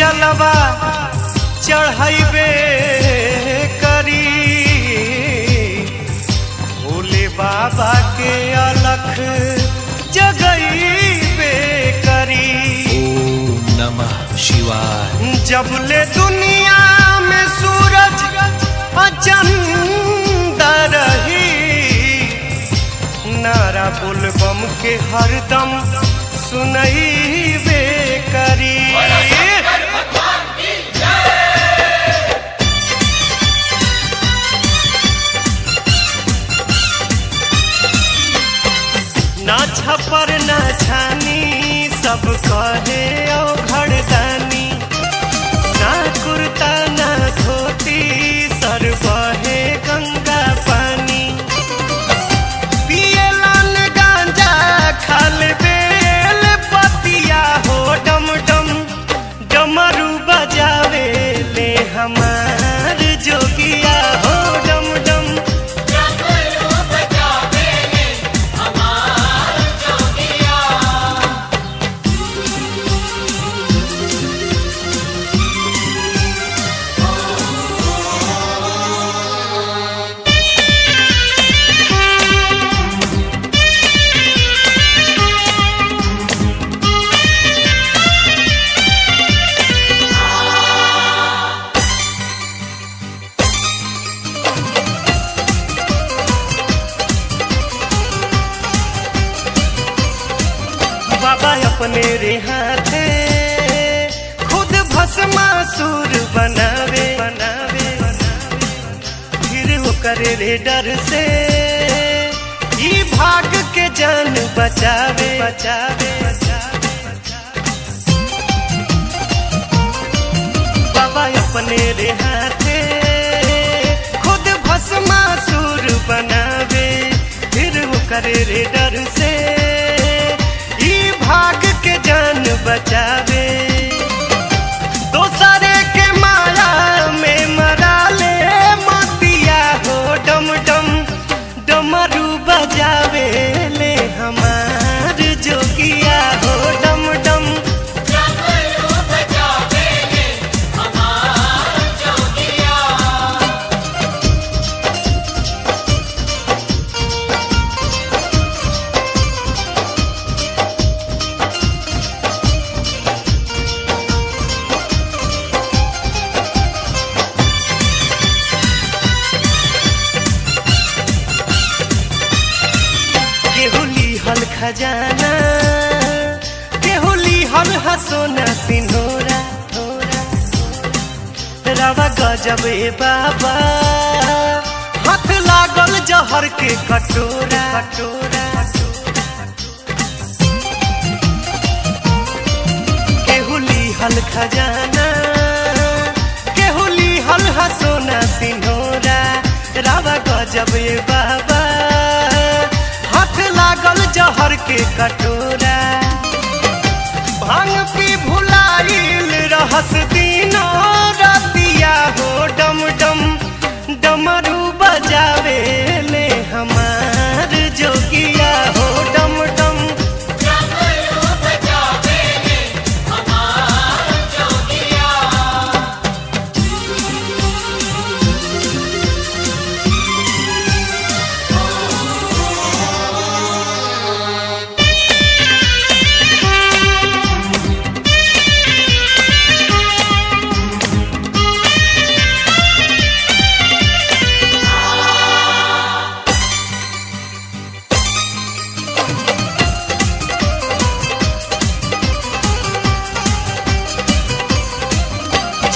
जलवा चढ़ाइबे करी, भोले बाबा के अलख जगइबे करी। ओम नमः शिवाय। जब ले दुनिया में सूरज चंदा रही, नारा बोलबम के हरदम सुनइबे करी। ना छपर ना छानी सब कहे ओ घरदानी, ना कुर्ता ना धोती सर बहे गंगा पानी। पियलन गांजा खाल बेल पतिया हो, डम डम डमरू बजावे ले हमार जोगिया हो, डम डम डमरू बजावे ले हमार जोगिया। बाबा अपने रे हाथे खुद भस्मासुर बनावे, फिर ओकरे रे डर से ई भाग के जान बचावे। बाबा अपने रे हाथे खुद भस्मासुर बनावे, फिर ओकरे रे डर से भाग के जान बचावे। दोसरे के माया में मरा ले मतिया हो, डम डम डमरू बजावे ले हमार जोगिया हो, डम डम डमरू बजावे ले हमार जोगिया। हल खजाना केहुली हल हसोना सिन्होरा, रवा गजब ए बाबा हाथ लागल जहर के कटोरा। केहुली हल खजाना केहुली हल हसोना सिन्होरा, रवा गजब ए बाबा हाथ लागल जहर के कटोरा। भांग पी भुलाइल रहस दिनो रतिया हो, डम डम डमरू बजावे ले हमार जोगिया हो, डम डम डमरू बजावे ले हमार जोगिया।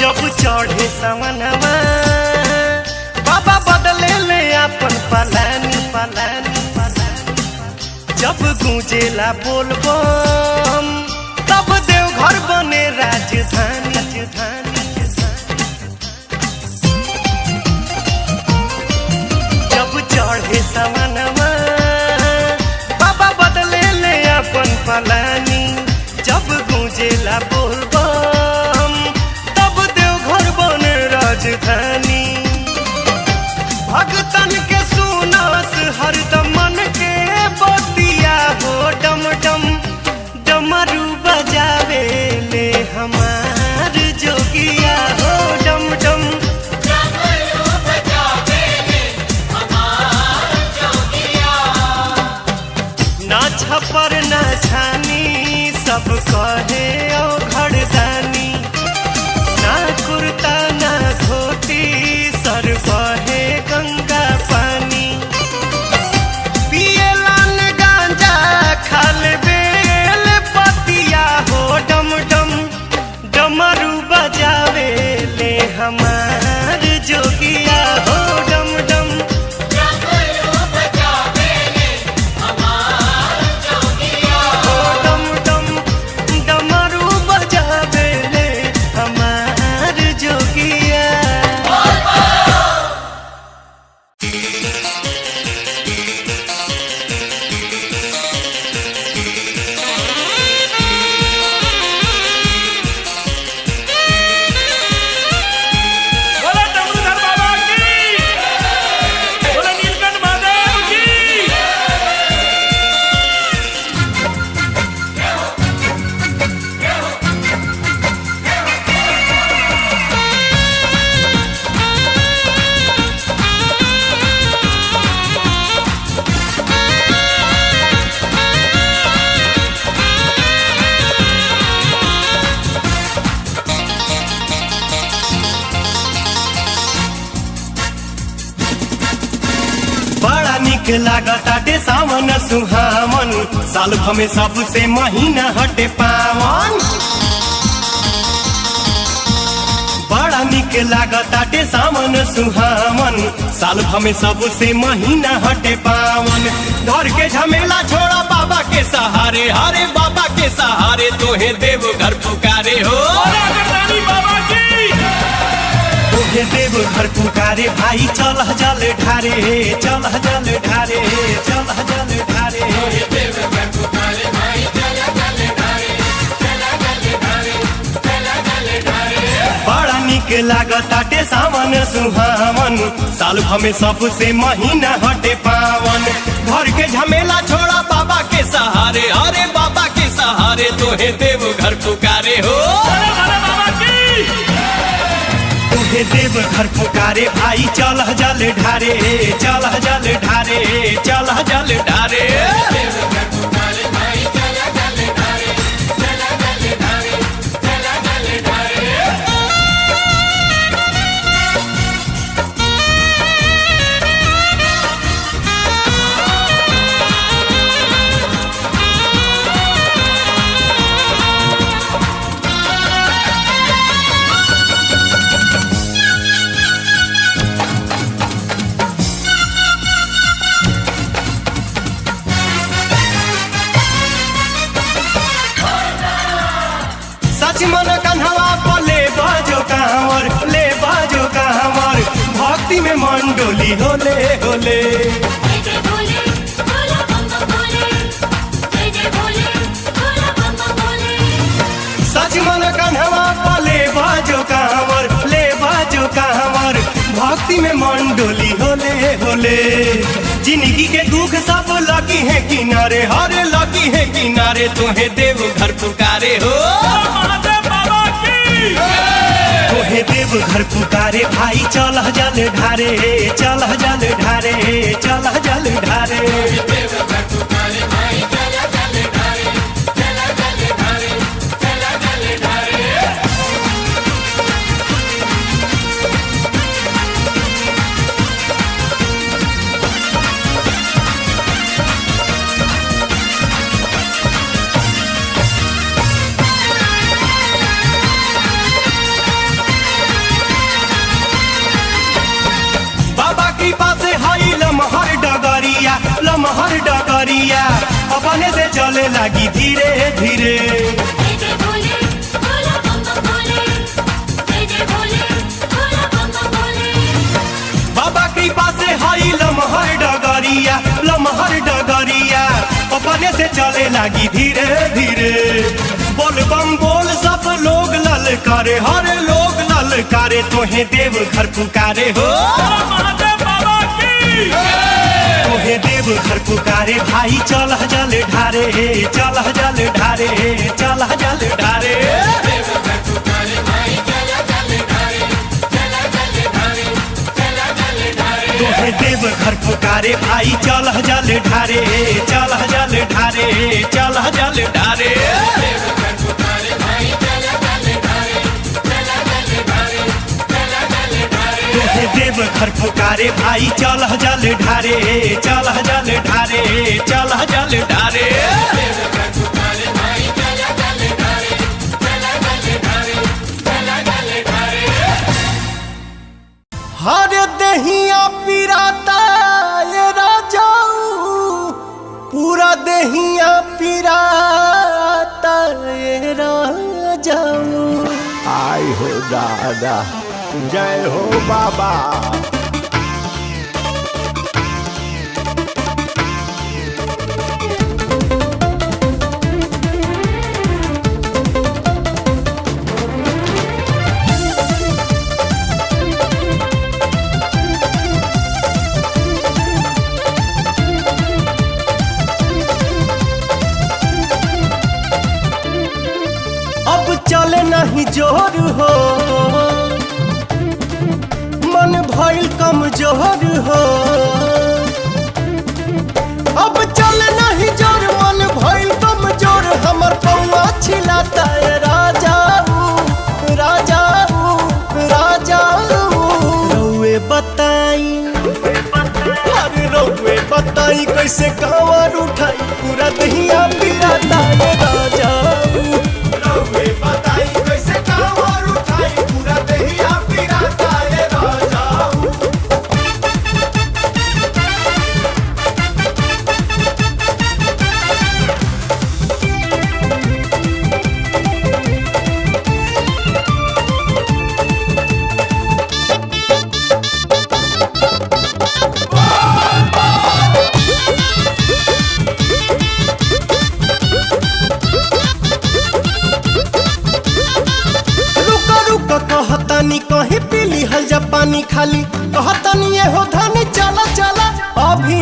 जब चढ़े सवनवा बाबा बदले ले अपन पलानी। जब गूंजेला बोलबम तब देवघर बने राजधानी। जब चढ़े सवनवा बाबा बदले ले अपन पलानी। जब गूंजेला बोलबम तब देवघर बने राजधानी। भगतन के सुनस हरदम मन के बतिया हो, डम डम डमरू बजावे ले हमार निक लागताटे सावन सुहावन, साल भर में सबसे महीना हटे पावन। बड़ा निक लागताटे सावन सुहावन, साल भर में सबसे महीना हटे पावन। घर के झमेला छोड़ा बाबा के सहारे, हरे बाबा के सहारे तोहे देव घर पुकारे हो। तोहे देव घर पुकारे भाई, चल जल ढारे, चल जल ढारे, चल जल ढारे। बड़ा निक लागताटे सावन सुहावन, साल भर में सबसे महीना हटे पावन। घर के झमेला छोड़ा बाबा के सहारे, अरे बाबा के सहारे तोहे देव घर पुकारे हो। तोहे देव घर पुकारे भाई, चल जल ढारे, चल जल ढारे, चल जल ढारे। मन कन्हवा पले बाजो कांवर, ले बाजो कांवर, भक्ति में मन डोली होले होले। सच मन कन्हवा पले बाजो कांवर, ले बाजो कांवर, भक्ति में मन डोली होले होले। जिंदगी के दुख सब लगी है किनारे, हरे लगी है किनारे तोहे देव घर पुकारे हो। तोहे देव घर पुकारे भाई, चल जल ढारे, चल जल ढारे, चल जल ढारे। लमहर डगरिया अपने से चले लगी धीरे धीरे। बाबा कृपा से हई लमहर डगरिया, लमहर डगरिया अपने से चले लगी धीरे धीरे। बोल बम बोल सब लोग लल करे, हर लोग लल करे तोहे देव घर पुकारे हो। तोहे देव घर पुकारे भाई, चल जल ढारे, चल जल ढारे, चल जल ढारे। तोहे देव घर पुकारे भाई, चल जल ढारे, चल जल ढारे, चल जल ढारे। तोहे देव घर पुकारे भाई, चल जल ढारे, चल जल ढारे, चल जल ढारे। हर दहिया पिराता ये राजाऊ, पूरा दहिया पिराता ये राजाऊ। आई हो दादा, जय हो बाबा। अब चले नहीं जोर हो, मन भइल कमजोर हो। अब चल नहीं जोर, मन भइल कमजोर, हमर पौआ छिलाता है राजाऊ, राजाऊ, राजाऊ। रउए बताई, अरे रउए बताई बताई कैसे कांवर उठाई पूरा दहिया पिराता ये राजा। रउवे बताई कैसे कांवर उठाई पूरा देहिया पिराता ये राजा। कहतानी कहीं पीली हल जा पानी खाली कहतानी ये हो धानी चला चला अभी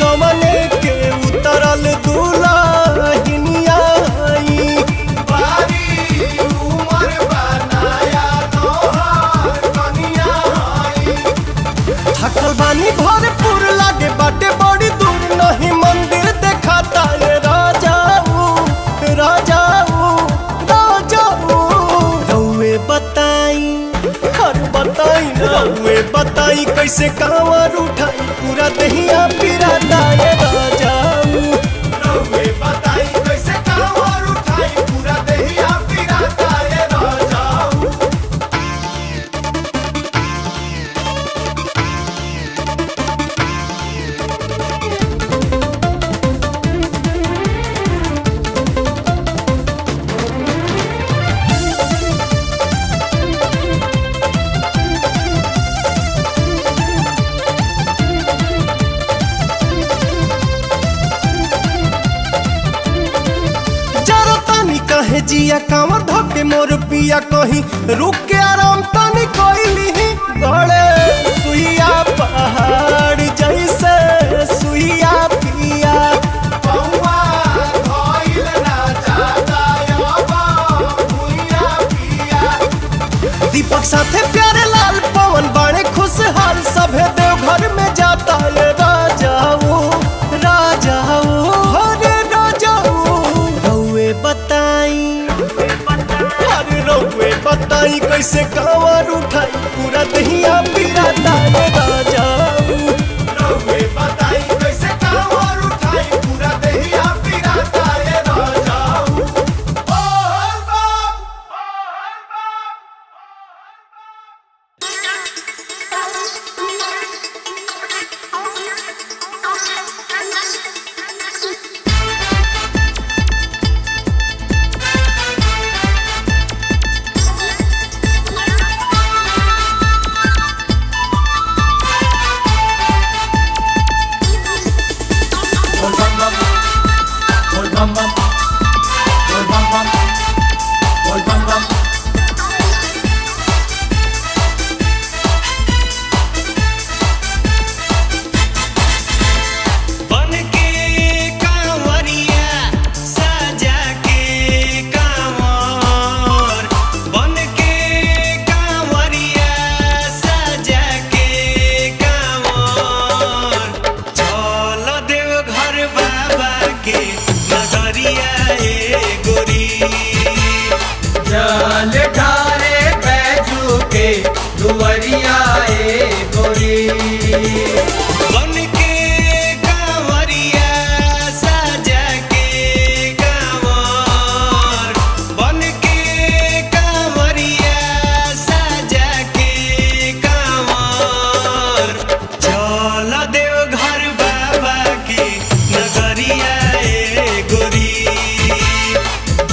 गमने के उतरल दुल्हनिया आई। बारी उमर बनाया तोहार कनिया आई। थकल बानी भरपूर लागे बाटे बड़ी दूर नहीं मंदिर देखाता ये राजाऊ राजाऊ राजाऊ। रउवे बताई रउवे बताई कैसे कांवर उठाई पूरा दहिया पिराता ये राजाऊ। रउवे बताई कैसे कांवर उठाई पूरा देहिया पिराता ये राजा। कहे जिया कांवर धके मोर पिया कहीं रुक के आराम तनी कोइली गड़े सुइया पहाड़ जैसे सुइया पिया। बउआ धइल ना जाता याबा भुइया पिया। दीपक साथे प्यारे लाल पवन बाणे खुशहाल सभे देव घर में जाता ये राजाऊ राजाऊ हरे राजाऊ। रउवे बताई कैसे कांवर उठाई पूरा दहिया पिराता ये राजाऊ। रउवे बताई कैसे कांवर उठाई पूरा देहिया पिराता ये राजा। बोल बाप जल ढारे बैजू के दुवरिया ए गोरी। बन के कांवरिया सजा के कांवर बन के कांवरिया सजा के कांवर चल देव घर बाबा की नगरिया ए गोरी।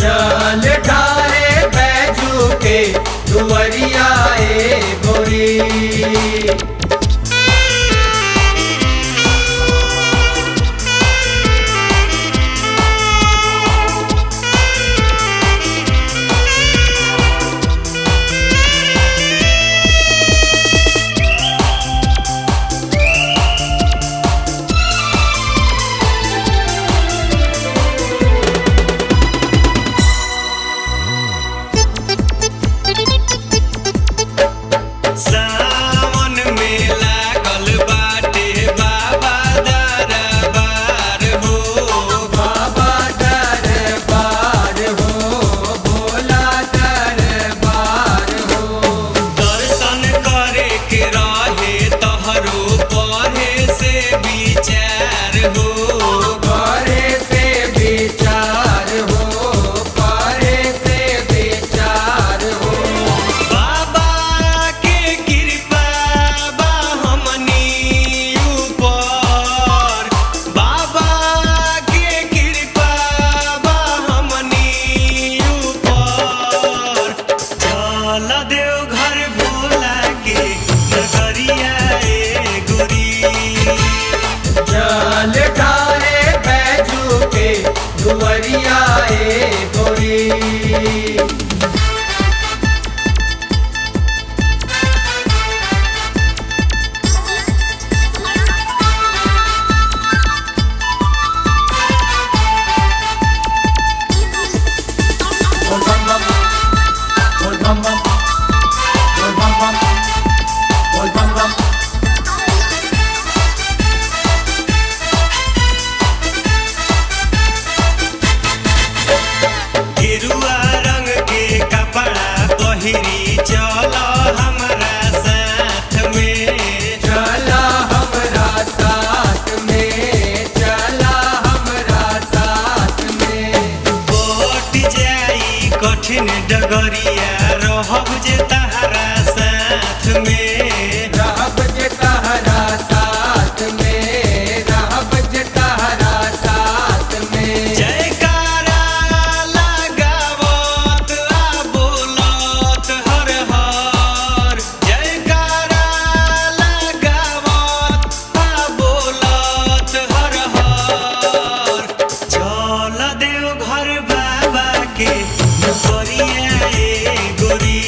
जल ढारे बैजू के नगरिया रहब जे तहरा साथ में रहब जे तहरा साथ में, रहब जे तहरा साथ में। जयकारा लगावत आ बोलत हर हर, जयकारा लगावत आ बोलत हर हर। चल देव घर बाबा के नगरिया ए गोरी,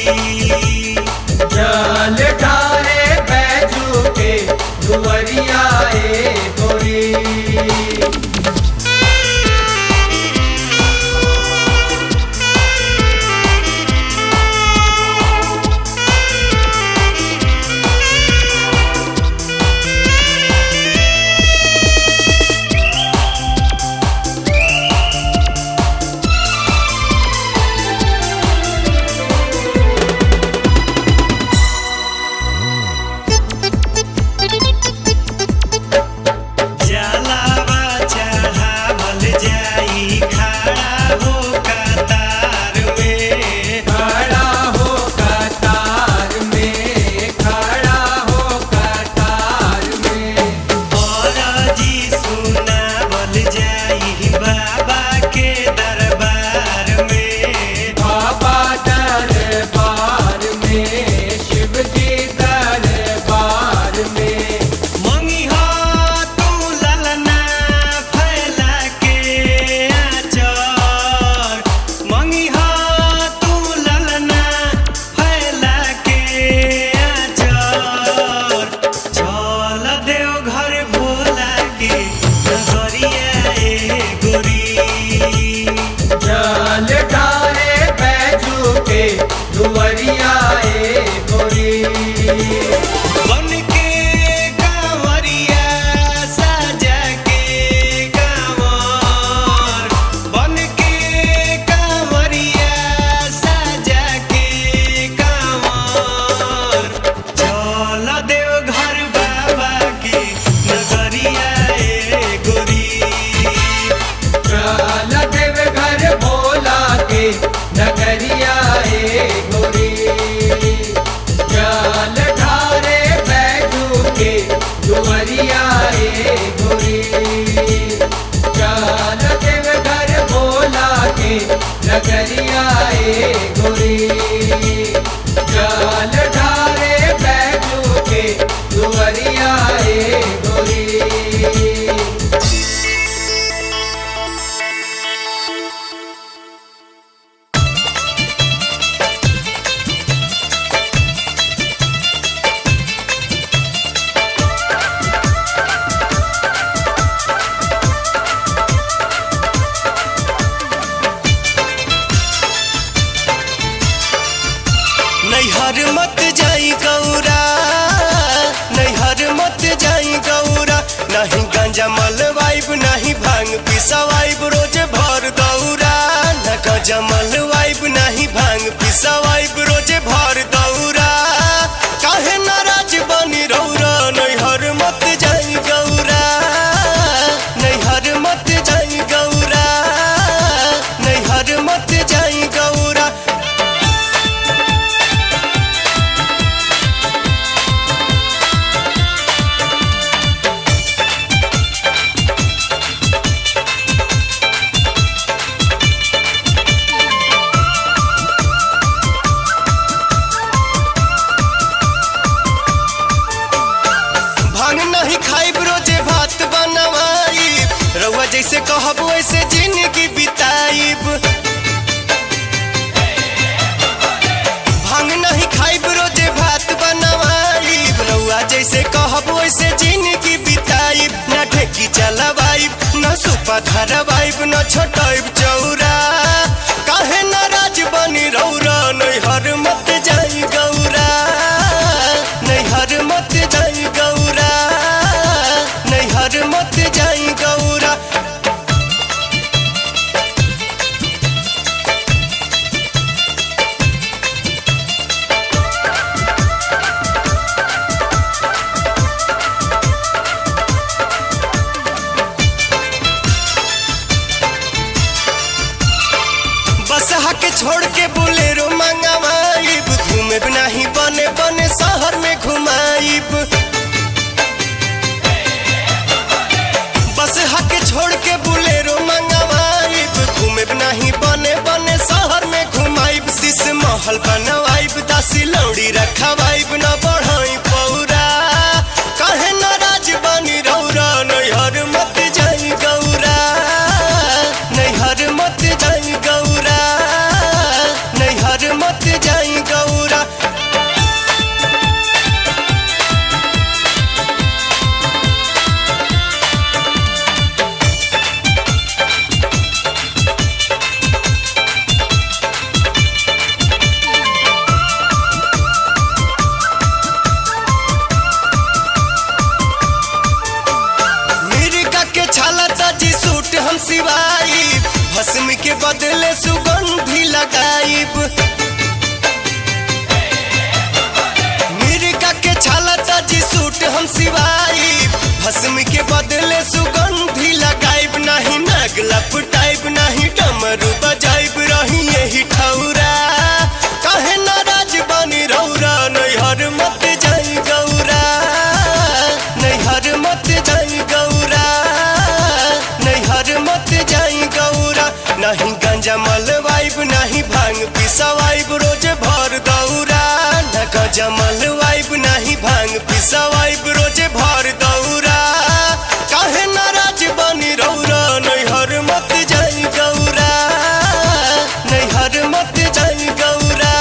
जल ढारे बैजू के दुवरिया ए गोरी। जलावा चढ़ावल जाई खड़ा हो कतार में, खड़ा हो कतार में, खड़ा हो कतार में। औरजी सुनावल जाई बाबा के दरबार में, बाबा दरबार में, शिव जी दरबार में। मंगिहा तू ललना फैला के आचर, मंगिहा तू ललना फैला के आचर। चल देव घर भोला के नगरिया ए गोरी, जल ढारे बैजू के दुवरिया ए गोरी। बन के कांवरिया सजा के कांवर, बन के कांवरिया सजा के कांवर। चल देव घर बाबा के नगरिया ए गोरी, चल देव घर भोला के नगरिया ए गोरी। जल ढारे बैजू के दुवरिया ए गोरी। चल देव घर भोला के नगरिया ए गोरी। जल ढारे बैजू के दुवरिया ए गोरी। नैहर मत जाई गौरा, नैहर मत जाई गौरा। नहीं गांजा मलवाइब नहीं भांग पिसवाइब रोज भर दौरा, न गांजा मलवाइब नहीं भांग पिसवाइब रोज भर दौरा। काहे नाराज बनी रौरा, नैहर मत जाई गौरा, नैहर मत जाई गौरा, नैहर मत जाई गौरा। भांग नहीं खाइब रोजे भात बनवाई, रउआ जैसे कहब वैसे जिंदगी बिताइब। भांग नहीं खाइब रोजे भात बनवाई, रउआ जैसे कहब वैसे जिंदगी बिताइब। न ढेकी चलवाइब, न सुपा धरवाइब, न छोटाइब चौरा। काहे नाराज बनी रौरा, नैहर मत जाई गौरा, नैहर मत जाई गौरा, नैहर मत जाई गौरा। महल बनवाइब दासी लौड़ी रखवाइब न बढ़ाई पौरा कहे नाराज बनी रौरा नैहर मत जाई गौरा नैहर मत जाई गौरा नैहर मत जाई गौरा। हम सिवाइब भस्म के बदले सुगंधी लगाइब मिर्गा के छाला ताजी सूट हम सिवाइब भस्म के बदले सुगंधी लगाइब नहीं नाग लपटाइब नहीं डमरू बजाइब रही यही ठौरा काहे नाराज बनी रौरा नैहर मत जाई गौरा नैहर मत जाई गौरा नैहर मत जाई गौरा। नहीं गांजा मलवाइब नहीं भांग पिसवाइब रोज भर दौरा न गांजा मलवाइब नहीं भांग पिसवाइब रोज भर दौरा काहे नाराज बनी रौरा नैहर मत जाई गौरा नैहर मत जाई गौरा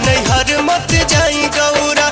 नैहर मत जाई गौरा।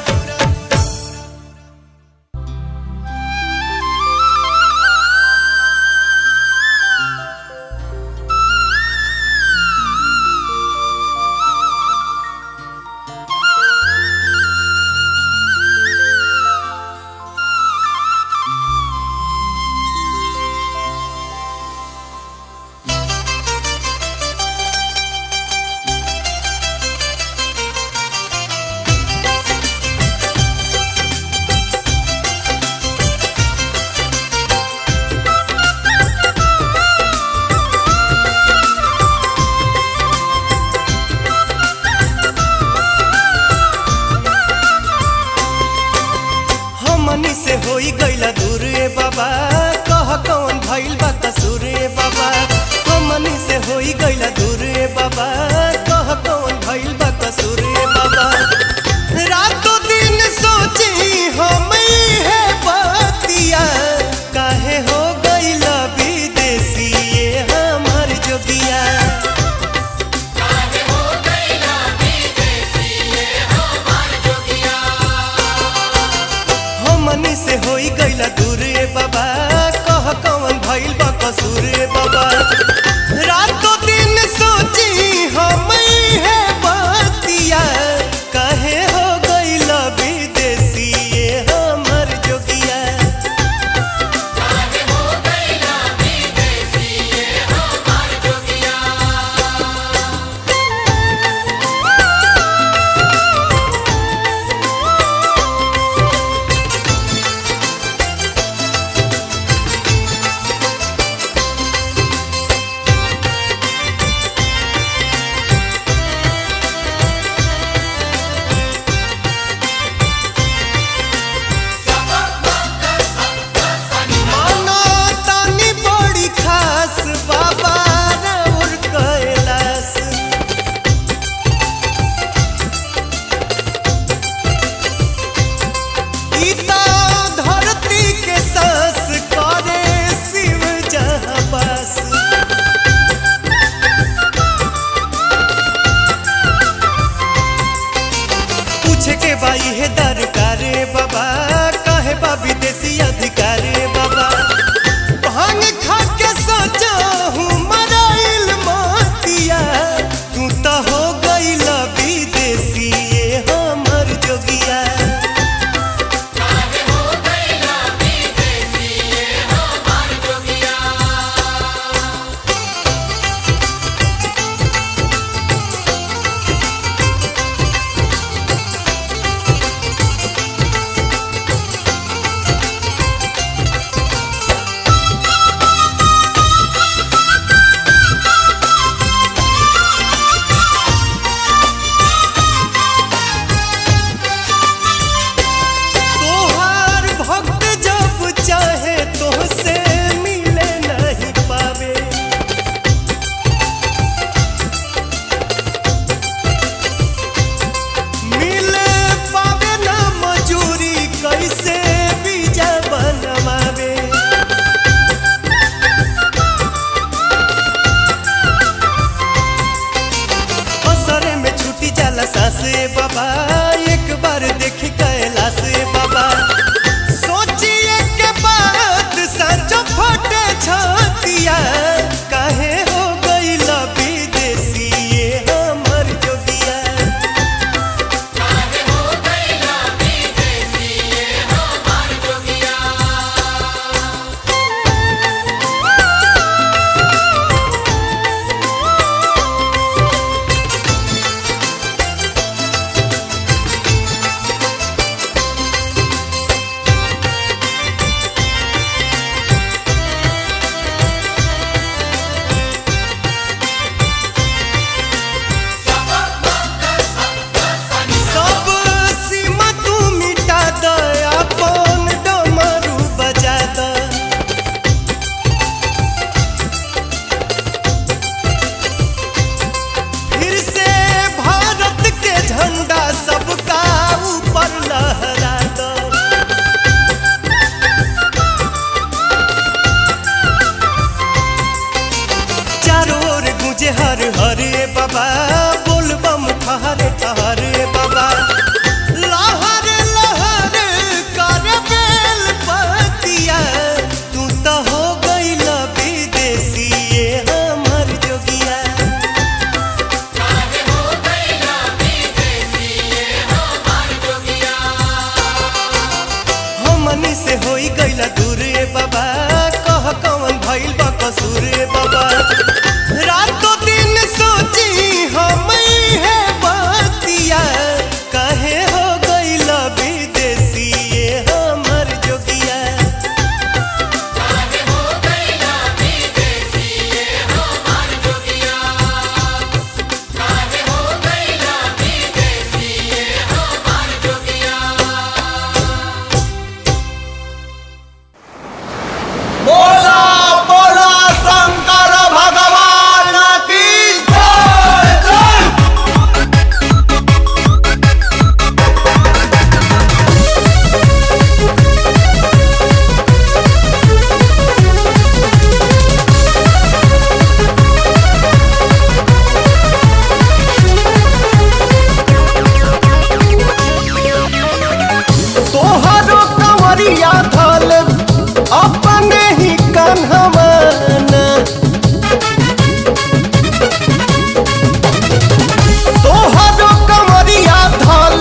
हमनी से होई गईला दूर ए बाबा कह कौन भइल बा कसूर ए बाबा हमनी से होई गईला दूर ए बाबा कह कौन भइल बा कसूर ए बाबा रातों दिन सोची हम है बतिया काहे हो गईला विदेशी ये हमर जोगिया हमनी से होई गईला दूर ए बाबा कह कौन भइल बा कसूर ए बाबा रातों दिन सोची हम है बतिया काहे हो गईला विदेशी ये हमर जोगिया सांस बाबा, एक बार देख कैलाश बाबा। सोचिए के बात सच फटे छतिया, काहे हो गइल विदेशी ये हमर जोगिया। काहे हो गइला विदेशी ये हमार जोगिया। सब सीमा तू मिटा द, अपन डमरू बजा द। फिर से भारत के झंडा सबका ऊपर लहरा द। चारों ओर गूंजे हर हरे बाबा, बोल बम ठहरे ठहरे बाबा। लहर लहर कर बेल पतिया, तू तो हो गइल विदेशी ये हमर जोगिया। काहे हो गइला विदेशी ये हमार जोगिया। हमनी से होई गइला दूर ए बाबा, कह कौन भइल बा कसूर ए बाबा। रातों दिन सोची हम है बतिया, काहे हो गइल विदेशी ये हमर जोगिया। काहे हो गइला विदेशी ये हमार जोगिया। काहे हो गइला विदेशी ये हमार जोगिया। बोला बोला शंकर भगवान की जय जय। तोहरो कंवरिया धल अपने ही कन्हवाना। तोहरो कंवरिया धल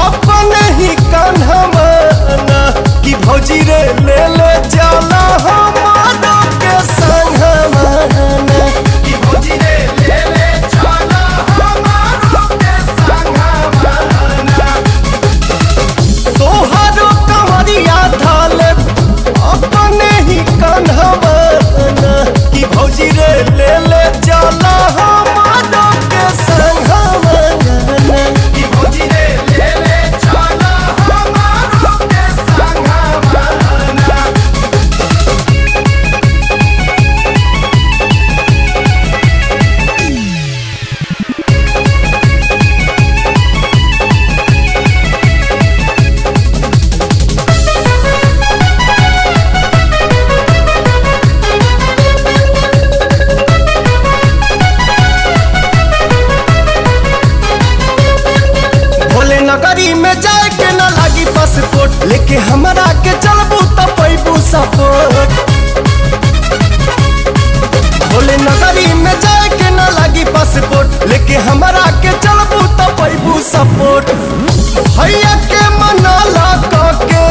अपने ही कन्हवाना, कि भौजी रे ले ले चला हमारो के संगवाना। कि भौजी रे ले ले चला हमारो के संगवाना। तोहरो कंवरिया धल अपने ही कन्हवाना, कि भौजी रे ले ले चला हमारो के संगवाना। कि भौजी रे ले ले चला हमारो के संगवाना। भोले नगरी में जाए के न लागी पासपोर्ट, लेके हमरा के चलबू त पैबू सपोर्ट। भोले नगरी में जाए के न लागी पासपोर्ट, लेके हमरा के चलबू त पैबू सपोर्ट। भैया के मनाला के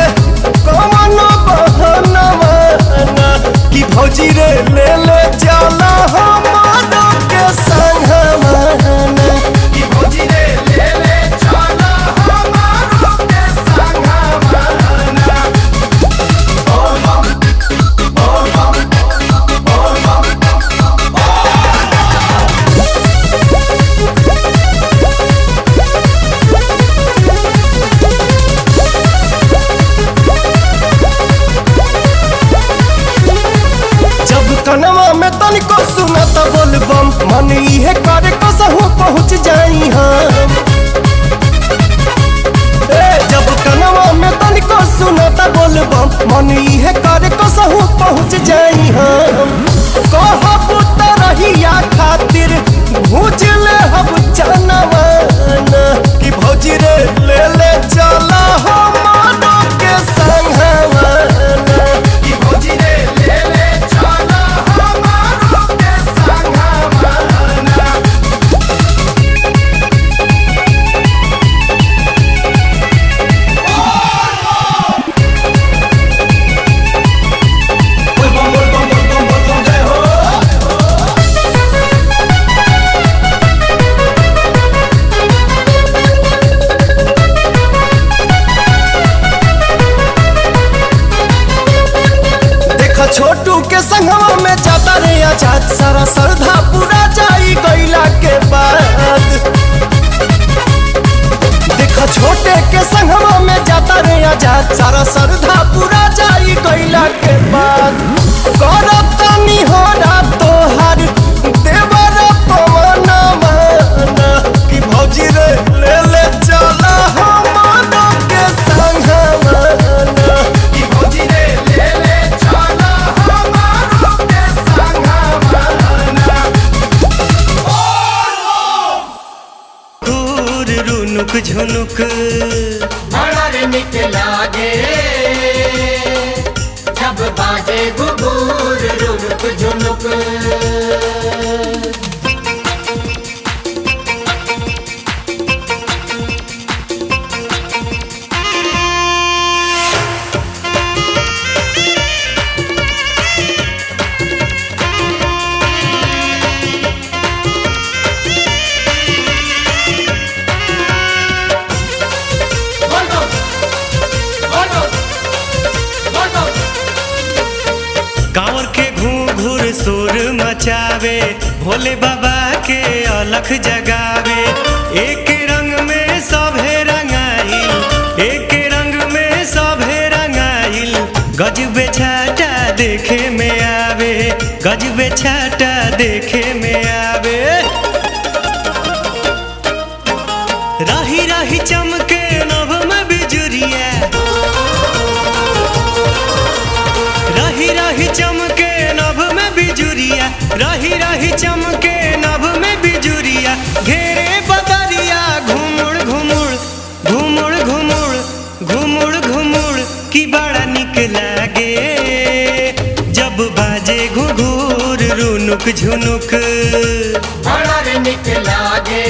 कौन बहनवाना, कि भौजी रे ले ले चला हमारो के संगवाना। कि भौजी रे ले ले चला हमारो के संगवाना। आजाद सारा श्रद्धा पूरा जाई गईला के बाद। देखा छोटे के संगवा में जाता रे आजाद सारा श्रद्धा पूरा जाई गईला के बाद। करब तनी हो रात तोहार देवर पवन माना कि भौजी रे ले ले चला हमारो के संगवा कि भौजी रे ले ले चला हमारो के संगवा। दूर रुनुक झुनुक बड़ा रे निक लागे जब बाजे घुघुर रुनुक झुनुक। कांवर के घूर सुर मचावे भोले बाबा के अलख जगावे। एक रंग में सभे रंगाइल एक रंग में सभे रंगाइल गजबे छाटा देखे में आवे गजबे छाटा देखे में आवे। रही रही चमके नभ में बिजुरिया रही रही चमके नभ में बिजुरिया रही रही चमके नभ में बिजुरिया। घेरे बदरिया घुमुड़ घुमुड़ घुमुड़ घुमुड़ घुमुड़ घुमुड़ की बड़ा निक लागे जब बाजे घुघुर रुनुक झुनुक। बड़ा रे निक लागे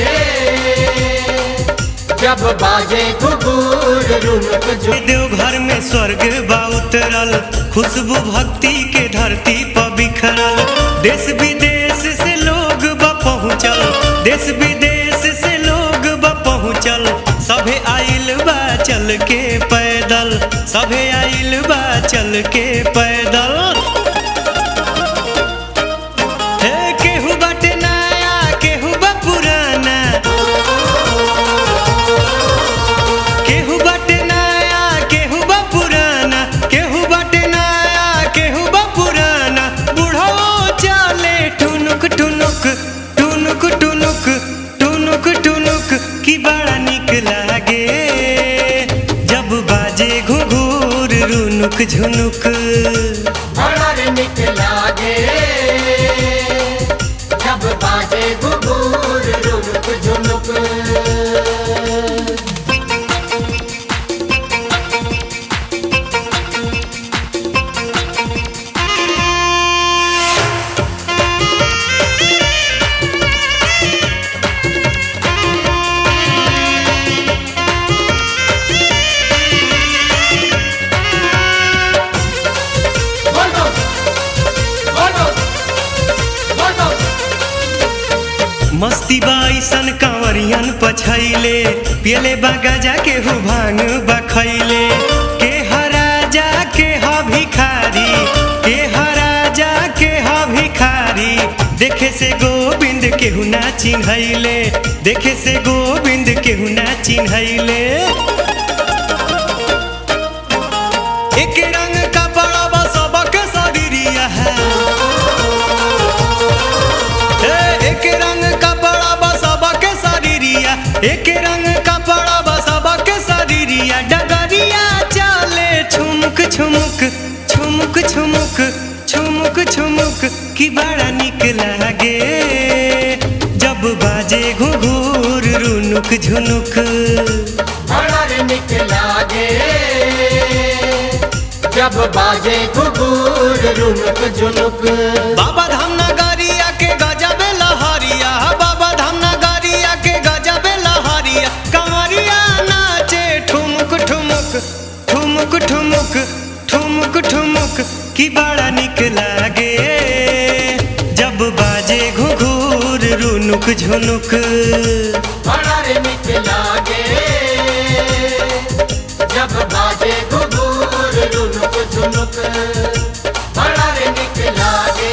जब बाजे घुघुर रुनुक झुनुक। देवघर में स्वर्ग बा उतरल खुशबू भक्ति के धरती पर बिखरल। देश विदेश से लोग बा पहुँचल देश विदेश से लोग बा पहुँचल। सभे आइल बा चल के पैदल सभे आइल बा चल के पैदल। हे केहू बाटे नया केहू बा पुराना केहू बाटे नया केहू बा पुराना केहू बाटे नया केहू बा पुराना। बूढ़ो चले ठुनुक ठुनुक ठुनुक ठुनुक ठुनुक ठुनुक की बड़ा निक लागे जब बाजे घुघुर रुनुक झुनुक। बड़ा रे निक लागे जब बाजे घुघुर रुनुक झुनुक। मस्ती बाईसन कांवरियन पछैले पियले बागाजा के हु भांग बखैले। के हराजा के ह भिखारी के हराजा के ह भिखारी। देखे से गोविंद केहू ना चिन्हैले देखे से गोविंद केहू ना चिन्हैले। एक रंग का बड़ा बसबा के शरीरिया है एक रंग का बड़ा बसबा के शरीरिया एक रंग का बड़ा बसबा के शरीरिया। डगरिया चले छुमुक छुमुक छुमुक छुमुक छुमुक छुमुक की बड़ा निक लागे जब बाजे घुघुर रुनुक झुनुक। बड़ा रे निक लागे जब बाजे घुघुर रुनुक झुनुक। बाबा धाम नगरिया के गजब लहरिया बाबा धाम नगरिया के गजब लहरिया। कंवरिया नाचे ठुमुक ठुमुक ठुमुक ठुमुक ठुमुक ठुमुक की बड़ा निक लागे जब बाजे घुघुर रुनुक झुनुक। बड़ा रे निक लागे जब बाजे घुघुर रुनुक झुनुक। बड़ा रे निक लागे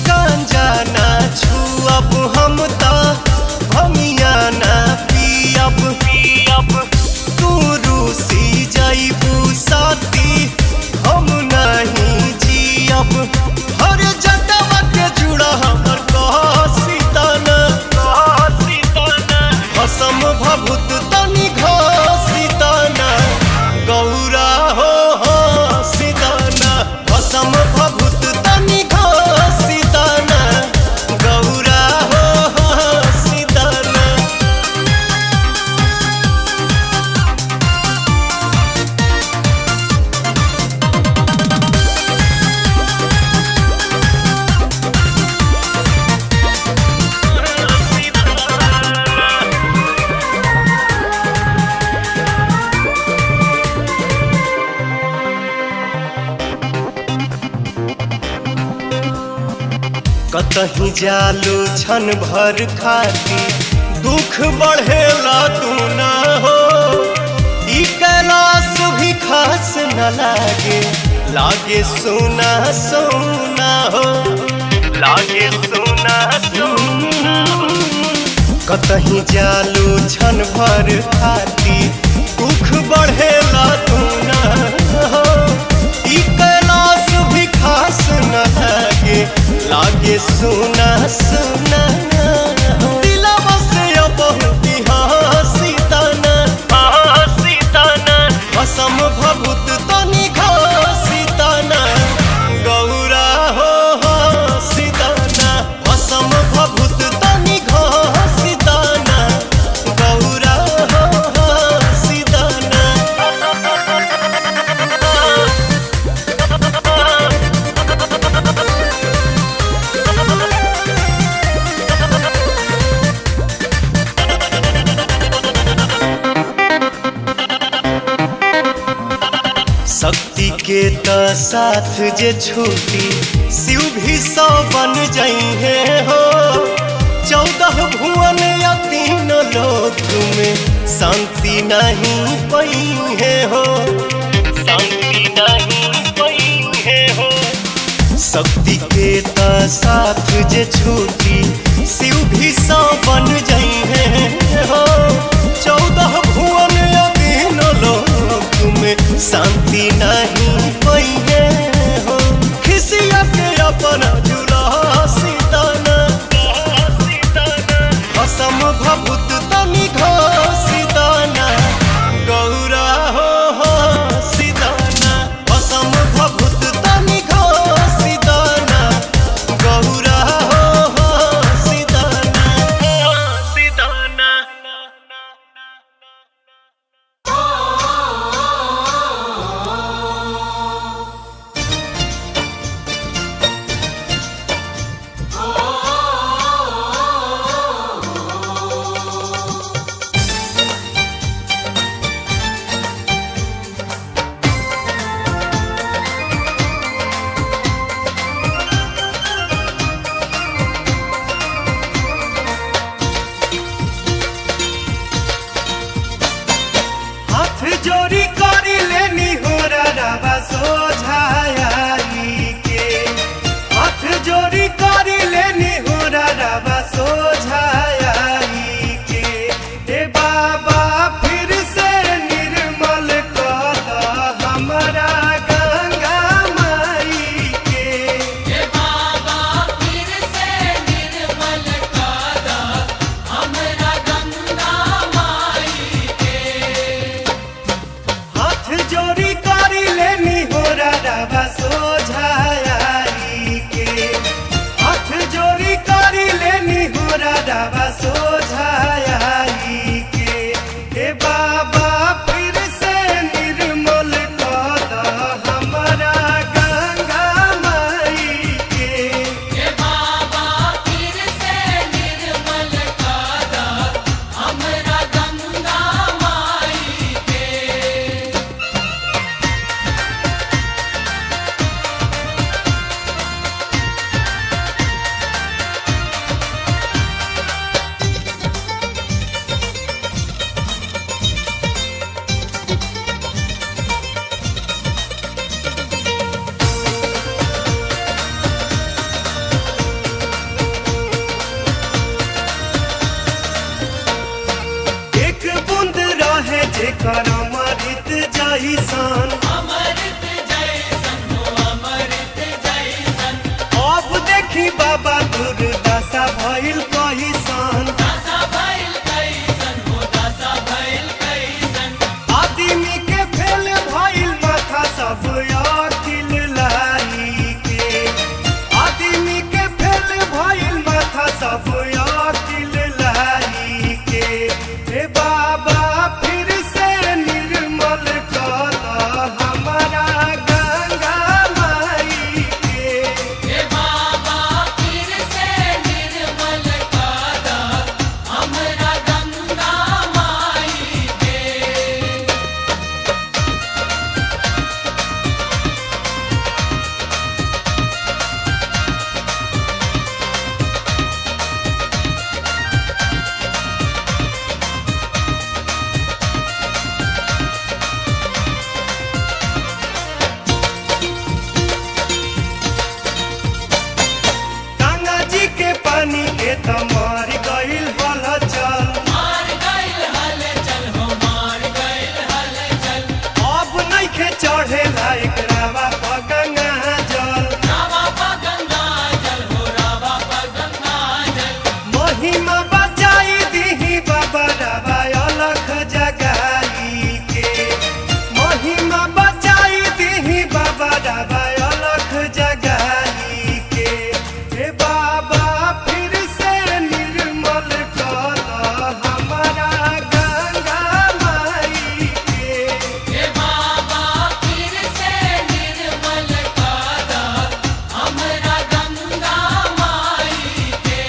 गांजा ना छुअब हम त भमिया ना पियब तू रूसी जइबू साथी हम नहीं जियब हर जटवा के जुड़ा हमर कहसीतना भसम भभूत तनि घसीतना गौरा हो सीताना भसम भभूत तनि घसीतना गौरा हो सीताना। कतही जालू छन भर खाती दुख बढ़ेला तू ना हो ई कैलाश भी खास न लागे सोना सोना हो लागे सोना सोना कतही जालू छन भर खाती दुख बढ़ेला तू ना हो ई कैलाश भी खास न लागे सोना सोना दिलवा से बहुती हसीताना भसम भभूत तनि घसीताना गौरा हो सीताना भसम भभूत तनि घसीताना गौरा हो सीताना। शक्ति के त साथ जे छूटी शिव भी 100 बन जइहे हो 14 भुवन या 3 लोक में शांति नहीं पइहे हो शांति नहीं पइहे हो। शक्ति के त साथ जे छूटी शिव भी 100 बन जइहे हो 14 भुवन या 3 लोक में शांति नहीं पइहे हो खिसिया के अपन झूला सीताना भसम भभूत तनि घसीताना गौरा हो सीताना भसम भभूत तनि घसीताना गौरा हो सीताना। जैसन अमृत जैसन हो अमृत जैसन अब देखी बाबा दुर्दशा भइल कहिसन दासा भइल कैसन हो दासा भइल कैसन आदमी के फेल भइल माथा सब अकिल लाई के आदमी के फेल भइल माथा सब अकिल लाई के हे बाबा फिर से निर्मल कर हमारा गंगा माई के हे बाबा फिर से निर्मल कर हमरा गंगा माई के गंगा जी के पानी के त मर गइल हल चल मार गइल हलचल हो मार गइल हलचल अब नइखे चढ़े लायक रावा पर गंगा जल रावा पर गंगा जल हो रावा पर गंगा जल महिमा बचाई दीही बाबा रावा अलख जगाई के महिमा बचाई दीही बाबा रावा अलख जगाई के हे बाबा फिर से निर्मल कर हमारा गंगा माई के हे बाबा फिर से निर्मल कर हमरा गंगा माई के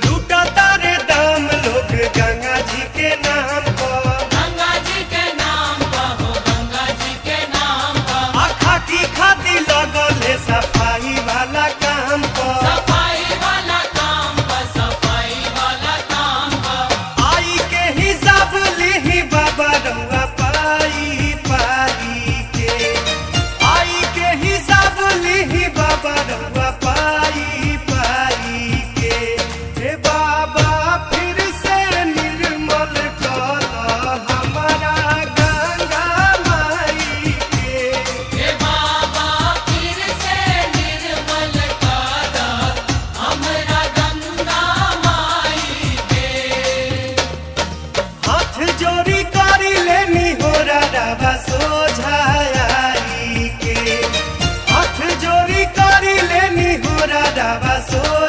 लूटता रे दाम लोग गंगा जी के नाम पर गंगा जी के नाम पर हो गंगा जी के नाम पर आखा की खाती लगल सफाई वाला काम पर सफाई वाला काम पर सफाई वाला काम पर आई के हिसाब लिही बाबा रउआ पाई पाई के आई के हिसाब लिही बाबा रउआ पाई पाई के हे बाबा फिर से निर्मल कर हमारा गंगा माई के हे बाबा फिर से निर्मल कर हमरा गंगा माई के हाथ जोड़ी करी लेनी हो रावा सोझाई के हाथ जोड़ी करी लेनी हो रावा सोझाई